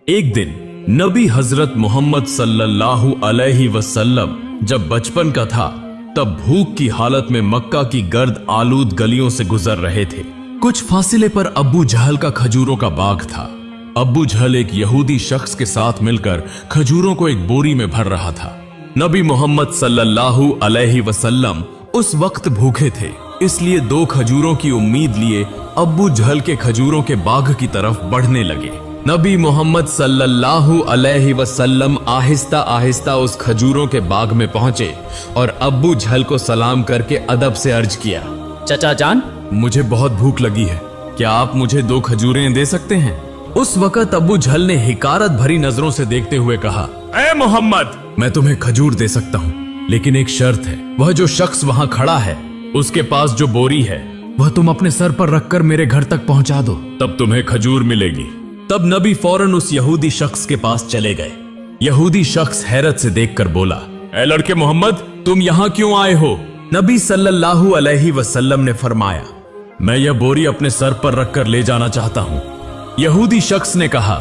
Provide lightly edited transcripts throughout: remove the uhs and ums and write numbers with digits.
एक दिन नबी हजरत मोहम्मद सल्लल्लाहु अलैहि वसल्लम जब बचपन का था तब भूख की हालत में मक्का की गर्द आलूद गलियों से गुजर रहे थे। कुछ फासले पर अब्बू जहल का खजूरों का बाग था। अब्बू जहल एक यहूदी शख्स के साथ मिलकर खजूरों को एक बोरी में भर रहा था। नबी मोहम्मद सल्लल्लाहु अलैहि वसल्लम उस वक्त भूखे थे, इसलिए 2 खजूरों की उम्मीद लिए अब्बू जहल के खजूरों के बाग की तरफ बढ़ने लगे। नबी मोहम्मद सल्लल्लाहु अलैहि वसल्लम आहिस्ता आहिस्ता उस खजूरों के बाग में पहुंचे और अब्बू जहल को सलाम करके अदब से अर्ज किया, चचा जान, मुझे बहुत भूख लगी है, क्या आप मुझे 2 खजूरें दे सकते हैं? उस वक्त अब्बू जहल ने हिकारत भरी नजरों से देखते हुए कहा, ए मोहम्मद, मैं तुम्हें खजूर दे सकता हूँ, लेकिन एक शर्त है। वह जो शख्स वहाँ खड़ा है उसके पास जो बोरी है वह तुम अपने सर पर रखकर मेरे घर तक पहुंचा दो, तब तुम्हें खजूर मिलेगी। तब नबी फौरन उस यहूदी शख्स के पास चले गए। यहूदी शख्स हैरत से देखकर बोला, ए लड़के मोहम्मद, तुम यहाँ क्यों आए हो? नबी सल्लल्लाहु अलैहि वसल्लम ने फरमाया, मैं यह बोरी अपने सर पर रखकर ले जाना चाहता हूँ। यहूदी शख्स ने कहा,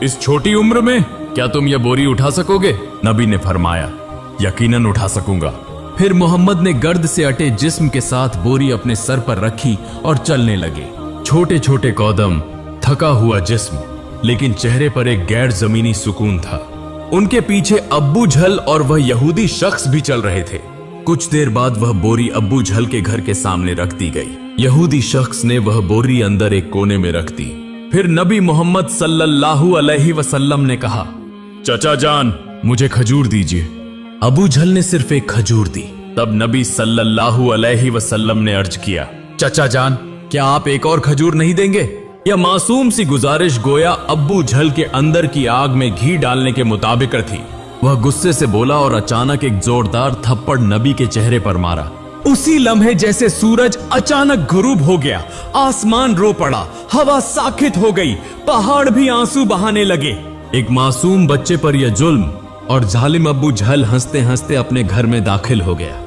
इस छोटी उम्र में क्या तुम यह बोरी उठा सकोगे? नबी ने फरमाया, यकीनन उठा सकूंगा। फिर मोहम्मद ने गर्द से अटे जिस्म के साथ बोरी अपने सर पर रखी और चलने लगे। छोटे छोटे कदम, थका हुआ जिस्म, लेकिन चेहरे पर एक गैर जमीनी सुकून था। उनके पीछे अब्बू जहल और वह यहूदी शख्स भी चल रहे थे। कुछ देर बाद वह बोरी अब्बू जहल के घर के सामने रख दी गई। यहूदी शख्स ने वह बोरी अंदर एक कोने में रख दी। फिर नबी मोहम्मद सल्लल्लाहु अलैहि वसल्लम ने कहा, चचा जान, मुझे खजूर दीजिए। अबू जहल ने सिर्फ एक खजूर दी। तब नबी सल्लल्लाहु अलैहि वसल्लम ने अर्ज किया, चचा जान, क्या आप एक और खजूर नहीं देंगे? यह मासूम सी गुजारिश गोया अब्बू जहल के अंदर की आग में घी डालने के मुताबिक थी। वह गुस्से से बोला और अचानक एक जोरदार थप्पड़ नबी के चेहरे पर मारा। उसी लम्हे जैसे सूरज अचानक गुरूब हो गया, आसमान रो पड़ा, हवा साकित हो गई, पहाड़ भी आंसू बहाने लगे। एक मासूम बच्चे पर यह जुल्म, और जालिम अब्बू जहल हंसते हंसते अपने घर में दाखिल हो गया।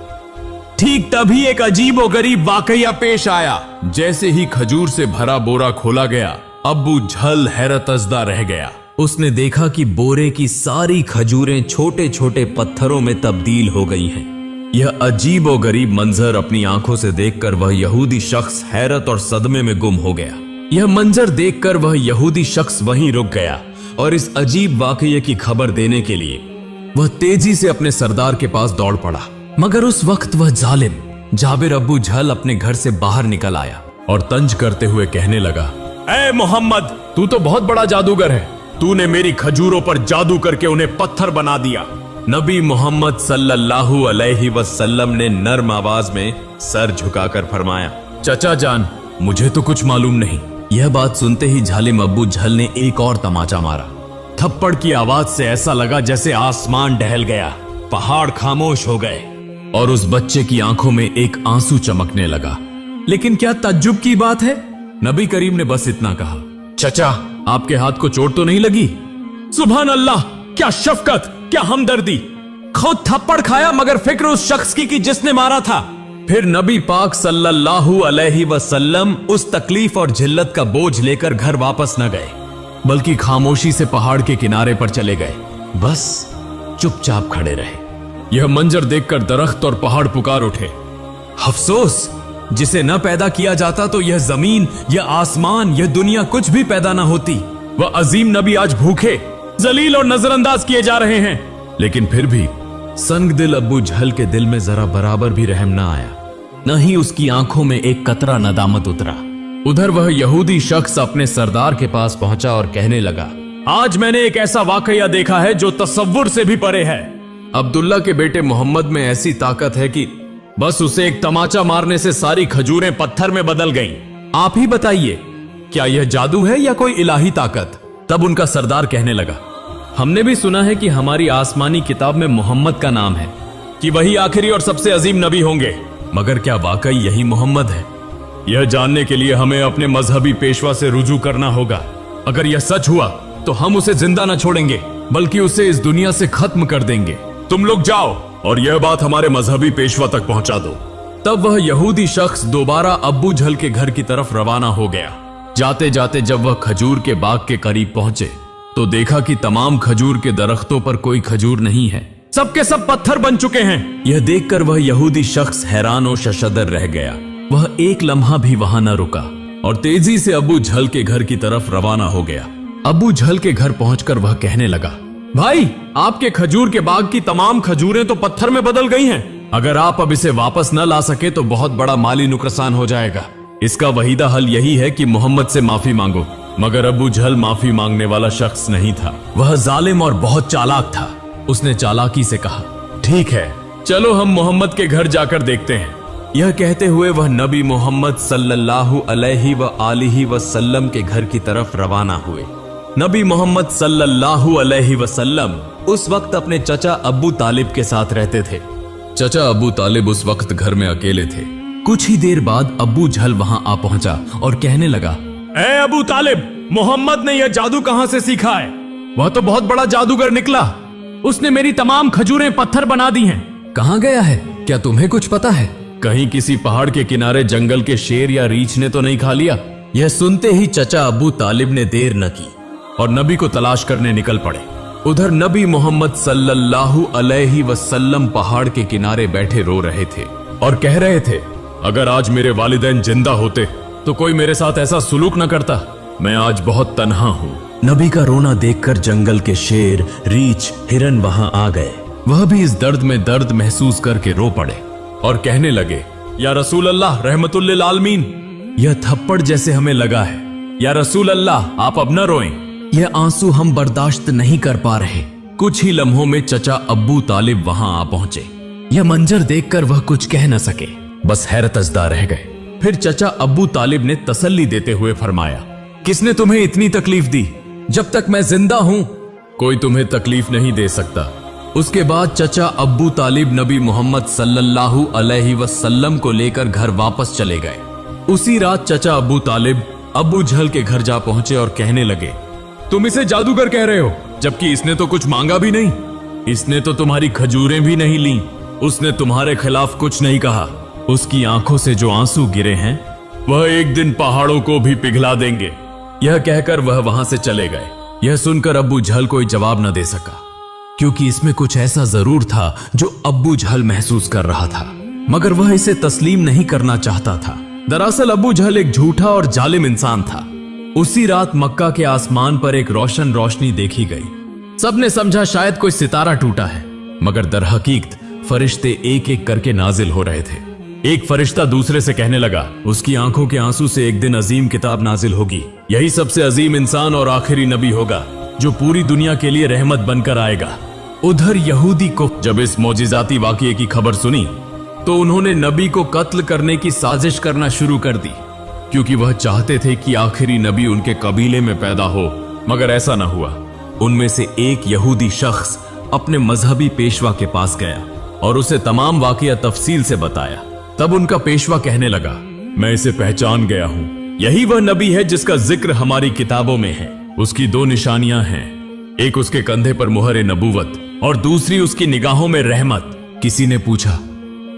ठीक तभी एक अजीबोगरीब वाकया पेश आया। जैसे ही खजूर से भरा बोरा खोला गया, अब्बू जहल हैरतजदा रह गया। उसने देखा कि बोरे की सारी खजूरें छोटे छोटे पत्थरों में तब्दील हो गई हैं। यह अजीबोगरीब मंजर अपनी आंखों से देखकर वह यहूदी शख्स हैरत और सदमे में गुम हो गया। यह मंजर देखकर वह यहूदी शख्स वहीं रुक गया और इस अजीब वाकये की खबर देने के लिए वह तेजी से अपने सरदार के पास दौड़ पड़ा। मगर उस वक्त वह जालिम जाबिर अब्बू जहल अपने घर से बाहर निकल आया और तंज करते हुए कहने लगा, ए मोहम्मद, तू तो बहुत बड़ा जादूगर है। तूने मेरी खजूरों पर जादू करके उन्हें पत्थर बना दिया। नबी मोहम्मद सल्लल्लाहु अलैहि वसल्लम ने नर्म आवाज में सर झुकाकर फरमाया, चचा जान, मुझे तो कुछ मालूम नहीं। यह बात सुनते ही जालिम अब्बू जहल ने एक और तमाचा मारा। थप्पड़ की आवाज से ऐसा लगा जैसे आसमान डहल गया, पहाड़ खामोश हो गए और उस बच्चे की आंखों में एक आंसू चमकने लगा। लेकिन क्या तज्जुब की बात है, नबी करीम ने बस इतना कहा, चचा, आपके हाथ को चोट तो नहीं लगी? सुभान अल्लाह, क्या शफकत, क्या हमदर्दी। खुद थप्पड़ खाया मगर फिक्र उस शख्स की जिसने मारा था। फिर नबी पाक सल्लल्लाहु अलैहि वसल्लम उस तकलीफ और जिल्लत का बोझ लेकर घर वापस न गए, बल्कि खामोशी से पहाड़ के किनारे पर चले गए। बस चुपचाप खड़े रहे। यह मंजर देखकर दरख्त और पहाड़ पुकार उठे, अफसोस, जिसे न पैदा किया जाता तो यह जमीन, यह आसमान, यह दुनिया कुछ भी पैदा न होती। वह अजीम नबी आज भूखे, जलील और नजरअंदाज किए जा रहे हैं। लेकिन फिर भी संग दिल अब्बू जहल के दिल में जरा बराबर भी रहम न आया, न ही उसकी आंखों में एक कतरा नदामत उतरा। उधर वह यहूदी शख्स अपने सरदार के पास पहुंचा और कहने लगा, आज मैंने एक ऐसा वाकया देखा है जो तसव्वुर से भी परे है। अब्दुल्ला के बेटे मोहम्मद में ऐसी ताकत है कि बस उसे एक तमाचा मारने से सारी खजूरें पत्थर में बदल गईं। आप ही बताइए, क्या यह जादू है या कोई इलाही ताकत? तब उनका सरदार कहने लगा, हमने भी सुना है कि हमारी आसमानी किताब में मोहम्मद का नाम है, कि वही आखिरी और सबसे अजीम नबी होंगे, मगर क्या वाकई यही मोहम्मद है? यह जानने के लिए हमें अपने मजहबी पेशवा से रुजू करना होगा। अगर यह सच हुआ तो हम उसे जिंदा न छोड़ेंगे, बल्कि उसे इस दुनिया से खत्म कर देंगे। तुम लोग जाओ और यह बात हमारे मजहबी पेशवा तक पहुंचा दो। तब वह यहूदी शख्स दोबारा अब्बू जहल के घर की तरफ रवाना हो गया। जाते जाते जब वह खजूर के बाग के करीब पहुंचे तो देखा कि तमाम खजूर के दरख्तों पर कोई खजूर नहीं है, सबके सब पत्थर बन चुके हैं। यह देखकर वह यहूदी शख्स हैरान और शशदर रह गया। वह एक लम्हा भी वहां न रुका और तेजी से अबू झल के घर की तरफ रवाना हो गया। अबू झल के घर पहुंचकर वह कहने लगा, भाई, आपके खजूर के बाग की तमाम खजूरें तो पत्थर में बदल गई हैं। अगर आप अब इसे वापस न ला सके तो बहुत बड़ा माली नुकसान हो जाएगा। इसका वहीदा हल यही है कि मोहम्मद से माफी मांगो। मगर अबू झल माफी मांगने वाला शख्स नहीं था। वह जालिम और बहुत चालाक था। उसने चालाकी से कहा, ठीक है, चलो हम मोहम्मद के घर जाकर देखते हैं। यह कहते हुए वह नबी मोहम्मद सल्लल्लाहु अलैहि व आलिहि वसल्लम के घर की तरफ रवाना हुए। नबी मोहम्मद सल्लल्लाहु अलैहि वसल्लम उस वक्त अपने चचा अबू तालिब के साथ रहते थे। चचा अबू तालिब उस वक्त घर में अकेले थे। कुछ ही देर बाद अबू झल वहां आ पहुंचा और कहने लगा, ए अबू तालिब, मोहम्मद ने यह जादू कहां से सीखा है? वह तो बहुत बड़ा जादूगर निकला। उसने मेरी तमाम खजूरें पत्थर बना दी हैं। कहां गया है? क्या तुम्हें कुछ पता है? कहीं किसी पहाड़ के किनारे जंगल के शेर या रीछ ने तो नहीं खा लिया? यह सुनते ही चचा अबू तालिब ने देर न की और नबी को तलाश करने निकल पड़े। उधर नबी मोहम्मद सल्लल्लाहु अलैहि वसल्लम पहाड़ के किनारे बैठे रो रहे थे और कह रहे थे, अगर आज मेरे वालिदैन जिंदा होते तो कोई मेरे साथ ऐसा सुलूक न करता। मैं आज बहुत तन्हा हूँ। नबी का रोना देखकर जंगल के शेर, रीछ, हिरन वहां आ गए। वह भी इस दर्द में दर्द महसूस करके रो पड़े और कहने लगे, या रसूल अल्लाह रहमतुल लिल आलमीन, यह थप्पड़ जैसे हमें लगा है। या रसूल अल्लाह, आप अब न रोएं, यह आंसू हम बर्दाश्त नहीं कर पा रहे। कुछ ही लम्हों में चचा अब्बू तालिब वहां आ पहुंचे। यह मंजर देखकर वह कुछ कह न सके, बस हैरतजदा रह गए। फिर चचा अब्बू तालिब ने तसल्ली देते हुए फरमाया, किसने तुम्हें इतनी तकलीफ दी? जब तक मैं जिंदा हूं कोई तुम्हें तकलीफ नहीं दे सकता। उसके बाद चचा अब्बू तालिब नबी मोहम्मद सल्लल्लाहु अलैहि वसल्लम को लेकर घर वापस चले गए। उसी रात चचा अब्बू तालिब अब्बू झल के घर जा पहुंचे और कहने लगे, तुम इसे जादूगर कह रहे हो, जबकि इसने तो कुछ मांगा भी नहीं। इसने तो तुम्हारी खजूरें भी नहीं ली। उसने तुम्हारे खिलाफ कुछ नहीं कहा। उसकी आंखों से जो आंसू गिरे हैं वह एक दिन पहाड़ों को भी पिघला देंगे। यह कहकर वह वहां से चले गए। यह सुनकर अब्बू झल कोई जवाब न दे सका, क्योंकि इसमें कुछ ऐसा जरूर था जो अब्बू झल महसूस कर रहा था, मगर वह इसे तस्लीम नहीं करना चाहता था। दरअसल अब्बू झल एक झूठा और जालिम इंसान था। उसी रात मक्का के आसमान पर एक रोशन रोशनी देखी गई। सबने समझा शायद कोई सितारा टूटा है, मगर दरहकीकत फरिश्ते एक एक करके नाजिल हो रहे थे। एक फरिश्ता दूसरे से कहने लगा, उसकी आंखों के आंसू से एक दिन अजीम किताब नाजिल होगी। यही सबसे अजीम इंसान और आखिरी नबी होगा जो पूरी दुनिया के लिए रहमत बनकर आएगा। उधर यहूदी को जब इस मौजिजाती वाकये की खबर सुनी तो उन्होंने नबी को कत्ल करने की साजिश करना शुरू कर दी, क्योंकि वह चाहते थे कि आखिरी नबी उनके कबीले में पैदा हो, मगर ऐसा न हुआ। उनमें से एक यहूदी शख्स अपने मजहबी पेशवा के पास गया और उसे तमाम वाकया तफसील से बताया। तब उनका पेशवा कहने लगा, मैं इसे पहचान गया हूं। यही वह नबी है जिसका जिक्र हमारी किताबों में है। उसकी दो निशानियां हैं, एक उसके कंधे पर मुहर नबूवत और दूसरी उसकी निगाहों में रहमत। किसी ने पूछा,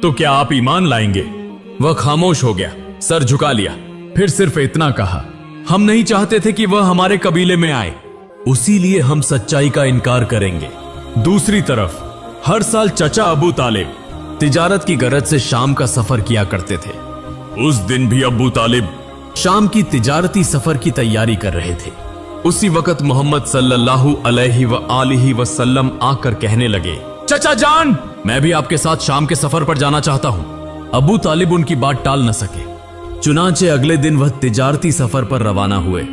तो क्या आप ईमान लाएंगे? वह खामोश हो गया, सर झुका लिया, फिर सिर्फ इतना कहा, हम नहीं चाहते थे कि वह हमारे कबीले में आए, उसी लिए हम सच्चाई का इनकार करेंगे। दूसरी तरफ हर साल चचा अबू तालिब तिजारत की गरज से शाम का सफर किया करते थे। उस दिन भी अबू तालिब शाम की तिजारती सफर की तैयारी कर रहे थे। उसी वक्त मोहम्मद सल्लल्लाहु अलैहि व आलिहि वसल्लम आकर कहने लगे, चचा जान, मैं भी आपके साथ शाम के सफर पर जाना चाहता हूं। अबू तालिब उनकी बात टाल न सके। चुनांचे अगले दिन वह तिजारती सफर पर रवाना हुए।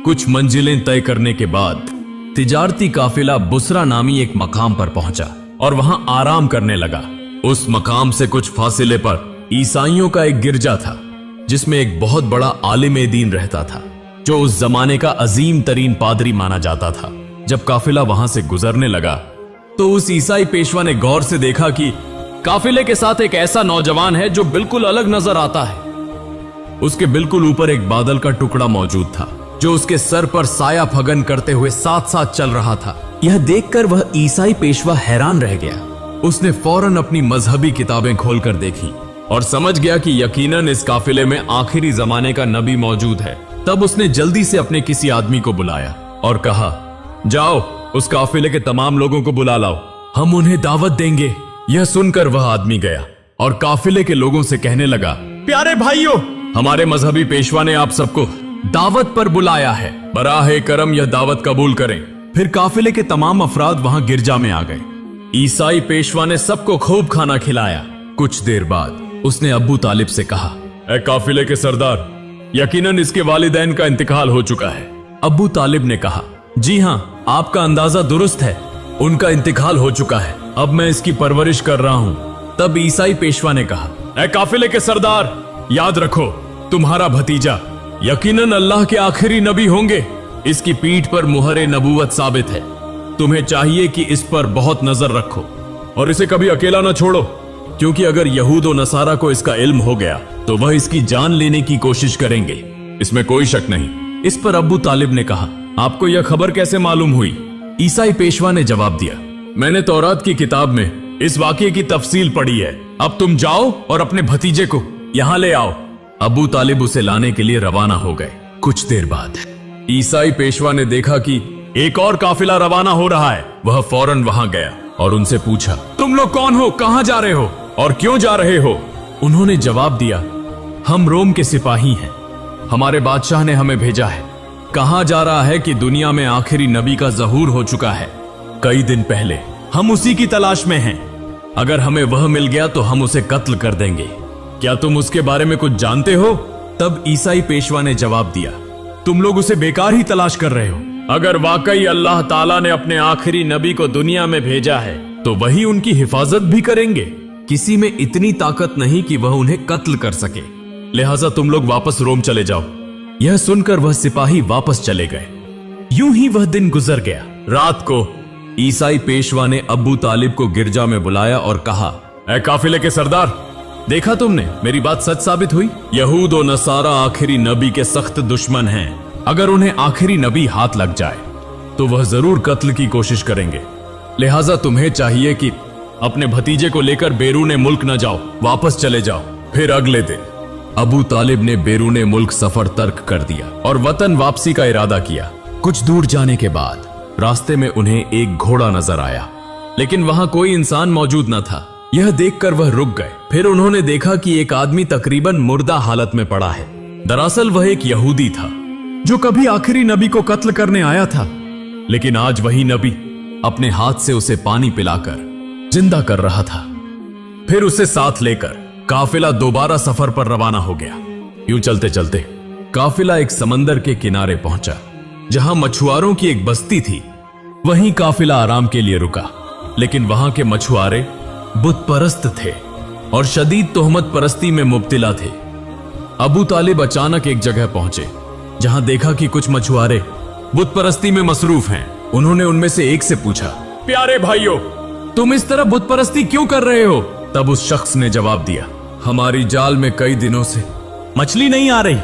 कुछ मंजिलें तय करने के बाद तिजारती काफिला बुसरा नामी एक मकाम पर पहुंचा और वहां आराम करने लगा। उस मकाम से कुछ फासिले पर ईसाइयों का एक गिरजा था, जिसमें एक बहुत बड़ा आलिम दीन रहता था, जो उस जमाने का अजीम तरीन पादरी माना जाता था। जब काफिला वहां से गुजरने लगा तो उस ईसाई पेशवा ने गौर से देखा कि काफिले के साथ एक ऐसा नौजवान है जो बिल्कुल अलग नजर आता है। उसके बिल्कुल ऊपर एक बादल का टुकड़ा मौजूद था, जो उसके सर पर साया फगन करते हुए साथ साथ चल रहा था। यह देखकर वह ईसाई पेशवा हैरान रह गया। उसने फौरन अपनी मजहबी किताबें खोलकर देखी और समझ गया कि यकीनन इस काफिले में आखिरी जमाने का नबी मौजूद है। तब उसने जल्दी से अपने किसी आदमी को बुलाया और कहा, जाओ उस काफिले के तमाम लोगों को बुला लाओ, हम उन्हें दावत देंगे। यह सुनकर वह आदमी गया और काफिले के लोगों से कहने लगा, प्यारे भाइयों, हमारे मजहबी पेशवा ने आप सबको दावत पर बुलाया है, बराहे करम यह दावत कबूल करें। फिर काफिले के तमाम अफराद वहां गिरजा में आ गए। ईसाई पेशवा ने सबको खूब खाना खिलाया। कुछ देर बाद उसने अब्बू तालिब से कहा, ए काफिले के सरदार, यकीनन इसके वालिदैन का इंतकाल हो चुका है। अब्बू तालिब ने कहा, जी हां, आपका अंदाजा दुरुस्त है, उनका इंतकाल हो चुका है, अब मैं इसकी परवरिश कर रहा हूं। तब ईसाई पेशवा ने कहा, ए काफिले के सरदार, याद रखो तुम्हारा भतीजा यकीनन अल्लाह के आखिरी नबी होंगे, इसकी पीठ पर मुहरे नबूवत साबित है, तुम्हें चाहिए कि इस पर बहुत नजर रखो और इसे कभी अकेला न छोड़ो, क्योंकि अगर यहूद और नसारा को इसका इल्म हो गया तो वह इसकी जान लेने की कोशिश करेंगे, इसमें कोई शक नहीं। इस पर अब्बू तालिब ने कहा, आपको यह खबर कैसे मालूम हुई? ईसाई पेशवा ने जवाब दिया, मैंने तौरात की किताब में इस वाकये की तफसील पढ़ी है, अब तुम जाओ और अपने भतीजे को यहां ले आओ। अब्बू तालिब उसे लाने के लिए रवाना हो गए। कुछ देर बाद ईसाई पेशवा ने देखा कि एक और काफिला रवाना हो रहा है। वह फौरन वहां गया और उनसे पूछा, तुम लोग कौन हो, कहां जा रहे हो और क्यों जा रहे हो? उन्होंने जवाब दिया, हम रोम के सिपाही हैं, हमारे बादशाह ने हमें भेजा है। कहा जा रहा है कि दुनिया में आखिरी नबी का ज़हूर हो चुका है कई दिन पहले, हम उसी की तलाश में हैं। अगर हमें वह मिल गया तो हम उसे कत्ल कर देंगे। क्या तुम उसके बारे में कुछ जानते हो? तब ईसाई पेशवा ने जवाब दिया, तुम लोग उसे बेकार ही तलाश कर रहे हो। अगर वाकई अल्लाह ताला ने अपने आखिरी नबी को दुनिया में भेजा है तो वही उनकी हिफाजत भी करेंगे। किसी में इतनी ताकत नहीं कि वह उन्हें कत्ल कर सके, लिहाजा तुम लोग वापस रोम चले जाओ। यह सुनकर वह सिपाही वापस चले गए। यूं ही वह दिन गुजर गया। रात को ईसाई पेशवा ने अब्बू तालिब को गिरजा में बुलाया और कहा, ऐ काफिले के सरदार, देखा तुमने, मेरी बात सच साबित हुई। यहूद और नसारा आखिरी नबी के सख्त दुश्मन हैं। अगर उन्हें आखिरी नबी हाथ लग जाए तो वह जरूर कत्ल की कोशिश करेंगे, लिहाजा तुम्हें चाहिए कि अपने भतीजे को लेकर बैरून मुल्क न जाओ, वापस चले जाओ। फिर अगले दिन अबू तालिब ने बैरून मुल्क सफर तर्क कर दिया और वतन वापसी का इरादा किया। कुछ दूर जाने के बाद रास्ते में उन्हें एक घोड़ा नजर आया, लेकिन वहां कोई इंसान मौजूद न था। यह देखकर वह रुक गए। फिर उन्होंने देखा कि एक आदमी तकरीबन मुर्दा हालत में पड़ा है। दरअसल वह एक यहूदी था जो कभी आखिरी नबी को कत्ल करने आया था, लेकिन आज वही नबी अपने हाथ से उसे पानी पिलाकर जिंदा कर रहा था। फिर उसे साथ लेकर काफिला दोबारा सफर पर रवाना हो गया। यूं चलते चलते काफिला एक समंदर के किनारे पहुंचा जहां मछुआरों की एक बस्ती थी। वहीं काफिला आराम के लिए रुका, लेकिन वहां के मछुआरे बुत परस्त थे और शदीद तोहमत परस्ती में मुब्तिला थे। अबू तालिब अचानक एक जगह पहुंचे जहां देखा कि कुछ मछुआरे बुत परस्ती में मसरूफ हैं। उन्होंने उनमें से एक से पूछा, प्यारे भाइयों, तुम इस तरह बुत परस्ती क्यों कर रहे हो? तब उस शख्स ने जवाब दिया, हमारी जाल में कई दिनों से मछली नहीं आ रही,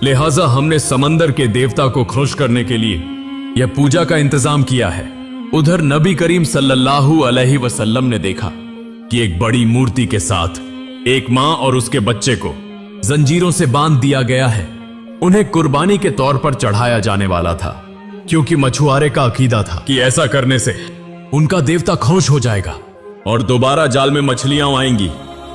लिहाजा हमने समंदर के देवता को खुश करने के लिए यह पूजा का इंतजाम किया है। उधर नबी करीम सल्लल्लाहु अलैहि वसल्लम ने देखा कि एक बड़ी मूर्ति के साथ एक मां और उसके बच्चे को जंजीरों से बांध दिया गया है। उन्हें कुर्बानी के तौर पर चढ़ाया जाने वाला था, क्योंकि मछुआरे का अकीदा था कि ऐसा करने से उनका देवता खुश हो जाएगा और दोबारा जाल में मछलियां आएंगी।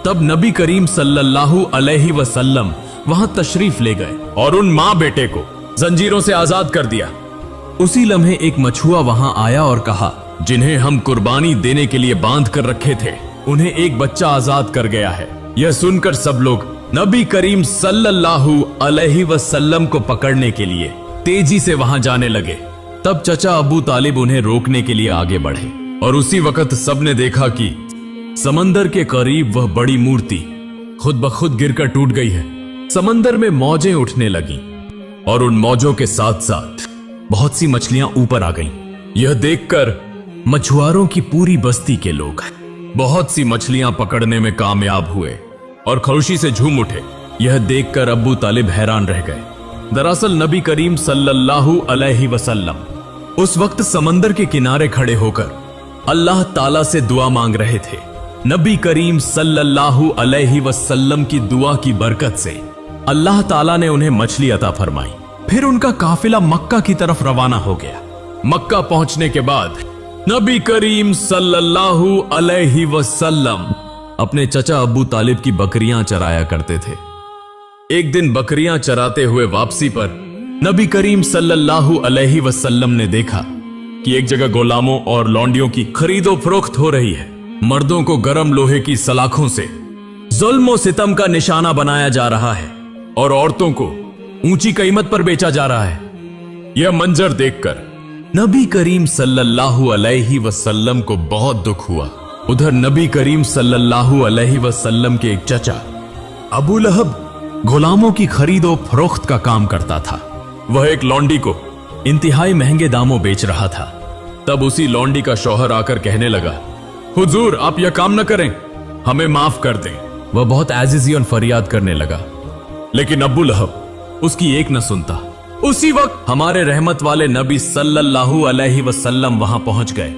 तब नबी करीम सल्लल्लाहु अलैहि वसल्लम वहां तशरीफ ले गए और उन मां बेटे को जंजीरों से आजाद कर दिया। उसी लम्हे एक मछुआ वहां आया और कहा, जिन्हें हम कुर्बानी देने के लिए बांध कर रखे थे, उन्हें एक बच्चा आजाद कर गया है। यह सुनकर सब लोग नबी करीम सल्लल्लाहु अलैहि वसल्लम को पकड़ने के लिए तेजी से वहां जाने लगे। तब चचा अबू तालिब उन्हें रोकने के लिए आगे बढ़े और उसी वक्त सबने देखा कि समंदर के करीब वह बड़ी मूर्ति खुद ब खुद गिरकर टूट गई है। समंदर में मौजें उठने लगी और उन मौजों के साथ साथ बहुत सी मछलियां ऊपर आ गईं। यह देखकर मछुआरों की पूरी बस्ती के लोग बहुत सी मछलियां पकड़ने में कामयाब हुए और खुशी से झूम उठे। यह देखकर अब्बू तालिब हैरान रह गए। दरअसल नबी करीम सल्लल्लाहु अलैहि वसल्लम उस वक्त समंदर के किनारे खड़े होकर अल्लाह ताला से दुआ मांग रहे थे। नबी करीम सल्लल्लाहु अलैहि वसल्लम की दुआ की बरकत से अल्लाह ताला ने उन्हें मछली अता फरमाई। फिर उनका काफिला मक्का की तरफ रवाना हो गया। मक्का पहुंचने के बाद नबी करीम सल्लल्लाहु अलैहि वसल्लम अपने चचा अबू तालिब की बकरियां चराया करते थे। एक दिन बकरियां चराते हुए वापसी पर नबी करीम सल्लल्लाहु अलैहि वसल्लम ने देखा कि एक जगह गुलामों और लौंडियों की खरीदो फरोख्त हो रही है। मर्दों को गर्म लोहे की सलाखों से जुल्म और सितम का निशाना बनाया जा रहा है और औरतों को ऊंची कीमत पर बेचा जा रहा है। यह मंजर देखकर नबी करीम सल्लल्लाहु अलैहि वसल्लम को बहुत दुख हुआ। उधर नबी करीम सल्लल्लाहु अलैहि वसल्लम के एक चचा अबू लहब गुलामों की खरीदो फरोख्त का काम करता था। वह एक लौंडी को इंतहाई महंगे दामों बेच रहा था। तब उसी लौंडी का शौहर आकर कहने लगा, हुजूर आप यह काम न करें, हमें माफ कर दें। वह बहुत आजिज़ी और फरियाद करने लगा, लेकिन अबू लहब उसकी एक न सुनता। उसी वक्त हमारे रहमत वाले नबी सल्लल्लाहु अलैहि वसल्लम वहां पहुंच गए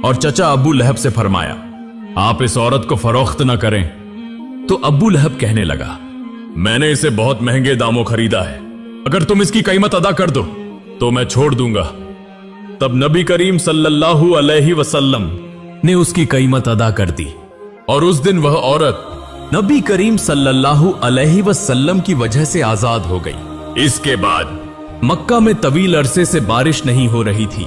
और चचा अबू लहब से फरमाया, आप इस औरत को फरोख्त न करें। तो अबू लहब कहने लगा, मैंने इसे बहुत महंगे दामों खरीदा है, अगर तुम इसकी कीमत अदा कर दो तो मैं छोड़ दूंगा। तब नबी करीम सल्लल्लाहु अलैहि वसल्लम ने उसकी कीमत अदा कर दी और उस दिन वह औरत नबी करीम सल्लल्लाहु अलैहि वसल्लम की वजह से आजाद हो गई। इसके बाद मक्का में तवील अरसे से बारिश नहीं हो रही थी।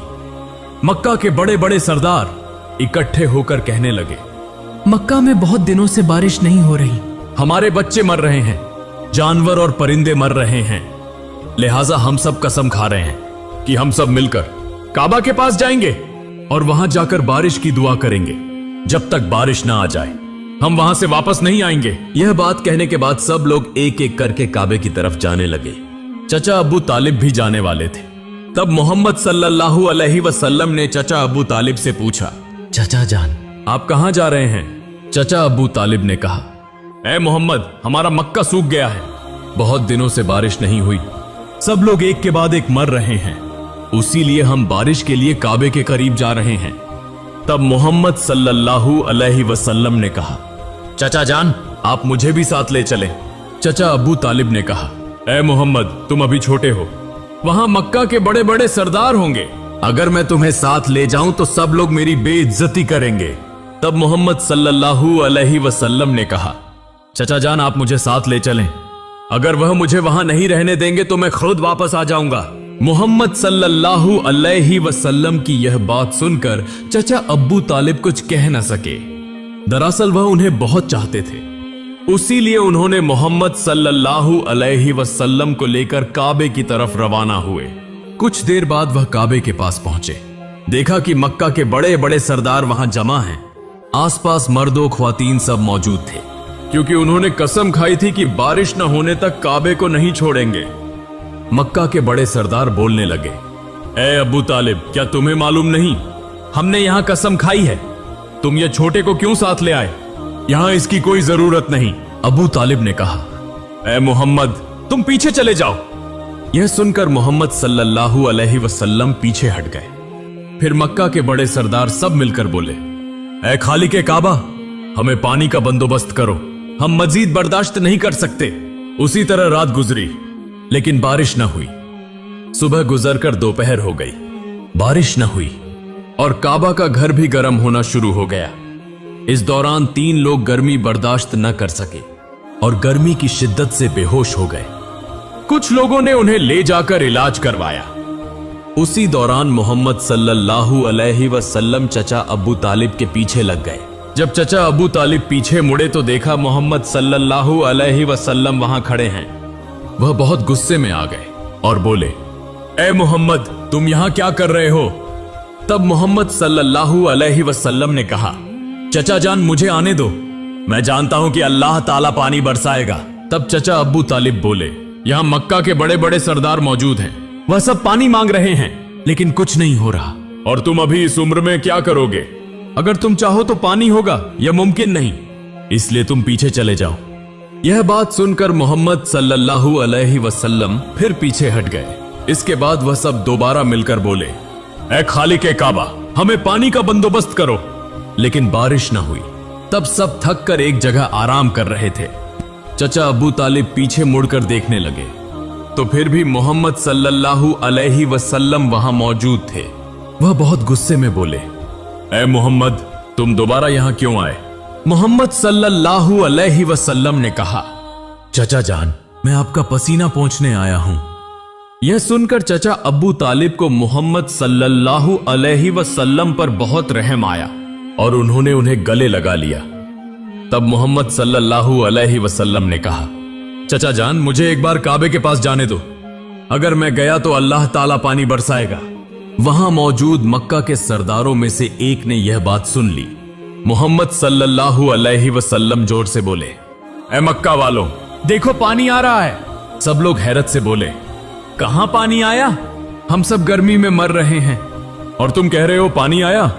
मक्का के बड़े बड़े सरदार इकट्ठे होकर कहने लगे, मक्का में बहुत दिनों से बारिश नहीं हो रही, हमारे बच्चे मर रहे हैं, जानवर और परिंदे मर रहे हैं, लिहाजा हम सब कसम खा रहे हैं कि हम सब मिलकर काबा के पास जाएंगे और वहां जाकर बारिश की दुआ करेंगे। जब तक बारिश ना आ जाए हम वहां से वापस नहीं आएंगे। यह बात कहने के बाद सब लोग एक एक करके काबे की तरफ जाने लगे। चचा अबू तालिब भी जाने वाले थे। तब मोहम्मद सल्लल्लाहु अलैहि वसल्लम ने चचा अबू तालिब से पूछा, चचा जान आप कहां जा रहे हैं? चचा अबू तालिब ने कहा, ए मोहम्मद हमारा मक्का सूख गया है, बहुत दिनों से बारिश नहीं हुई, सब लोग एक के बाद एक मर रहे हैं, उसी लिए हम बारिश के लिए काबे के करीब जा रहे हैं। तब मोहम्मद सल्लल्लाहु अलैहि वसल्लम ने कहा, चचा जान आप मुझे भी साथ ले चलें। चचा अबू तालिब ने कहा, ए मोहम्मद तुम अभी छोटे हो, वहां मक्का के बड़े बड़े सरदार होंगे, अगर मैं तुम्हें साथ ले जाऊं तो सब लोग मेरी बेइज्जती करेंगे। तब मोहम्मद सल्लल्लाहु अलैहि वसल्लम ने कहा, चचा जान आप मुझे साथ ले चलें, अगर वह मुझे वहां नहीं रहने देंगे तो मैं खुद वापस आ जाऊंगा। मोहम्मद सल्लल्लाहु अलैहि वसल्लम की यह बात सुनकर चचा अब्बू तालिब कुछ कह न सके। दरअसल वह उन्हें बहुत चाहते थे, उसी लिए उन्होंने मोहम्मद सल्लल्लाहु अलैहि वसल्लम को लेकर काबे की तरफ रवाना हुए। कुछ देर बाद वह काबे के पास पहुंचे। देखा कि मक्का के बड़े बड़े सरदार वहां जमा हैं। आसपास मर्दों ख्वातीन सब मौजूद थे, क्योंकि उन्होंने कसम खाई थी कि बारिश न होने तक काबे को नहीं छोड़ेंगे। मक्का के बड़े सरदार बोलने लगे, ए अबू तालिब क्या तुम्हें मालूम नहीं, हमने यहां कसम खाई है, तुम ये छोटे को क्यों साथ ले आए? यहां इसकी कोई जरूरत नहीं। अबू तालिब ने कहा, ए मोहम्मद तुम पीछे चले जाओ। यह सुनकर मोहम्मद सल्लल्लाहु अलैहि वसल्लम पीछे हट गए। फिर मक्का के बड़े सरदार सब मिलकर बोले, ए खालिक काबा हमें पानी का बंदोबस्त करो, हम मजीद बर्दाश्त नहीं कर सकते। उसी तरह रात गुजरी, लेकिन बारिश न हुई। सुबह गुजरकर दोपहर हो गई, बारिश न हुई और काबा का घर भी गर्म होना शुरू हो गया। इस दौरान 3 लोग गर्मी बर्दाश्त न कर सके और गर्मी की शिद्दत से बेहोश हो गए। कुछ लोगों ने उन्हें ले जाकर इलाज करवाया। उसी दौरान मोहम्मद सल्लल्लाहु अलैहि वसल्लम चचा अबू तालिब के पीछे लग गए। जब चचा अबू तालिब पीछे मुड़े तो देखा मोहम्मद सल्लल्लाहु अलैहि वसल्लम वहां खड़े हैं। वह बहुत गुस्से में आ गए और बोले, ए मोहम्मद तुम यहां क्या कर रहे हो? तब मोहम्मद सल्लल्लाहु अलैहि वसल्लम ने कहा, चचा जान मुझे आने दो, मैं जानता हूं कि अल्लाह ताला पानी बरसाएगा। तब चचा अब्बू तालिब बोले, यहां मक्का के बड़े बड़े सरदार मौजूद हैं, वह सब पानी मांग रहे हैं लेकिन कुछ नहीं हो रहा, और तुम अभी इस उम्र में क्या करोगे? अगर तुम चाहो तो पानी होगा, यह मुमकिन नहीं, इसलिए तुम पीछे चले जाओ। यह बात सुनकर मोहम्मद सल्लल्लाहु अलैहि वसल्लम फिर पीछे हट गए। इसके बाद वह सब दोबारा मिलकर बोले, ए खालिक काबा हमें पानी का बंदोबस्त करो। लेकिन बारिश न हुई। तब सब थक कर एक जगह आराम कर रहे थे। चचा अबू तालिब पीछे मुड़कर देखने लगे तो फिर भी मोहम्मद सल्लल्लाहु अलैहि वसल्लम वहां मौजूद थे। वह बहुत गुस्से में बोले, ए मोहम्मद, तुम दोबारा यहां क्यों आए? मोहम्मद सल्लल्लाहु अलैहि वसल्लम ने कहा, चचा जान, मैं आपका पसीना पोंछने आया हूं। यह सुनकर चचा अब्बू तालिब को मोहम्मद सल्लल्लाहु अलैहि वसल्लम पर बहुत रहम आया और उन्होंने उन्हें गले लगा लिया। तब मोहम्मद सल्लल्लाहु अलैहि वसल्लम ने कहा, चचा जान, मुझे एक बार काबे के पास जाने दो। अगर मैं गया तो अल्लाह ताला पानी बरसाएगा। वहां मौजूद मक्का के सरदारों में से एक ने यह बात सुन ली। मोहम्मद सल्लल्लाहु अलैहि वसल्लम जोर से बोले, ए मक्का वालों, देखो पानी आ रहा है। सब लोग हैरत से बोले, कहां पानी आया? हम सब गर्मी में मर रहे हैं और तुम कह रहे हो पानी आया?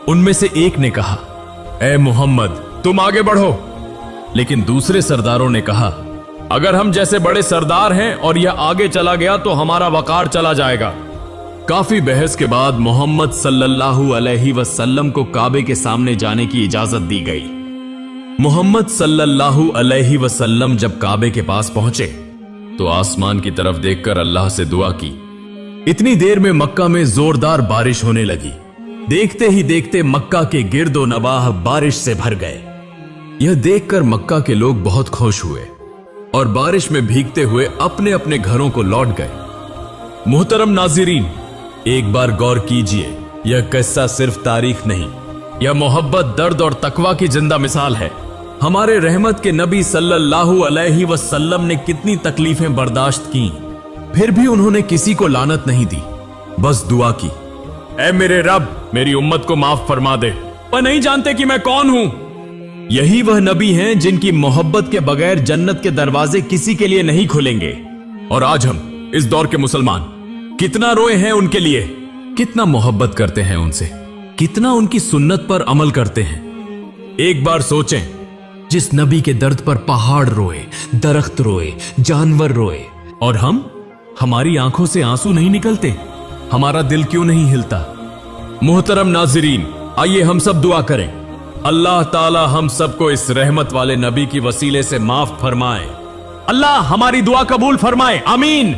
उनमें से एक ने कहा, ए मोहम्मद, तुम आगे बढ़ो। लेकिन दूसरे सरदारों ने कहा, अगर हम जैसे बड़े सरदार हैं और यह आगे चला गया तो हमारा वकार चला जाएगा। काफी बहस के बाद मोहम्मद सल्लल्लाहु अलैहि वसल्लम को काबे के सामने जाने की इजाजत दी गई। मोहम्मद सल्लल्लाहु अलैहि वसल्लम जब काबे के पास पहुंचे तो आसमान की तरफ देखकर अल्लाह से दुआ की। इतनी देर में मक्का में जोरदार बारिश होने लगी। देखते ही देखते मक्का के गिर्दो नवाह बारिश से भर गए। यह देखकर मक्का के लोग बहुत खुश हुए और बारिश में भीगते हुए अपने अपने घरों को लौट गए। मोहतरम नाज़रीन, एक बार गौर कीजिए, यह किस्सा सिर्फ तारीख नहीं, यह मोहब्बत, दर्द और तकवा की जिंदा मिसाल है। हमारे रहमत के नबी सल्लल्लाहु अलैहि वसल्लम ने कितनी तकलीफें बर्दाश्त की, फिर भी उन्होंने किसी को लानत नहीं दी, बस दुआ की, ऐ मेरे रब, मेरी उम्मत को माफ फरमा दे। वह नहीं जानते कि मैं कौन हूं। यही वह नबी हैं जिनकी मोहब्बत के बगैर जन्नत के दरवाजे किसी के लिए नहीं खुलेंगे। और आज हम इस दौर के मुसलमान कितना रोए हैं उनके लिए, कितना मोहब्बत करते हैं उनसे, कितना उनकी सुन्नत पर अमल करते हैं। एक बार सोचें, जिस नबी के दर्द पर पहाड़ रोए, दरख्त रोए, जानवर रोए, और हमारी आंखों से आंसू नहीं निकलते, हमारा दिल क्यों नहीं हिलता? मोहतरम नाज़रीन, आइए हम सब दुआ करें, अल्लाह ताला हम सबको इस रहमत वाले नबी की वसीले से माफ फरमाए। अल्लाह हमारी दुआ कबूल फरमाए, आमीन।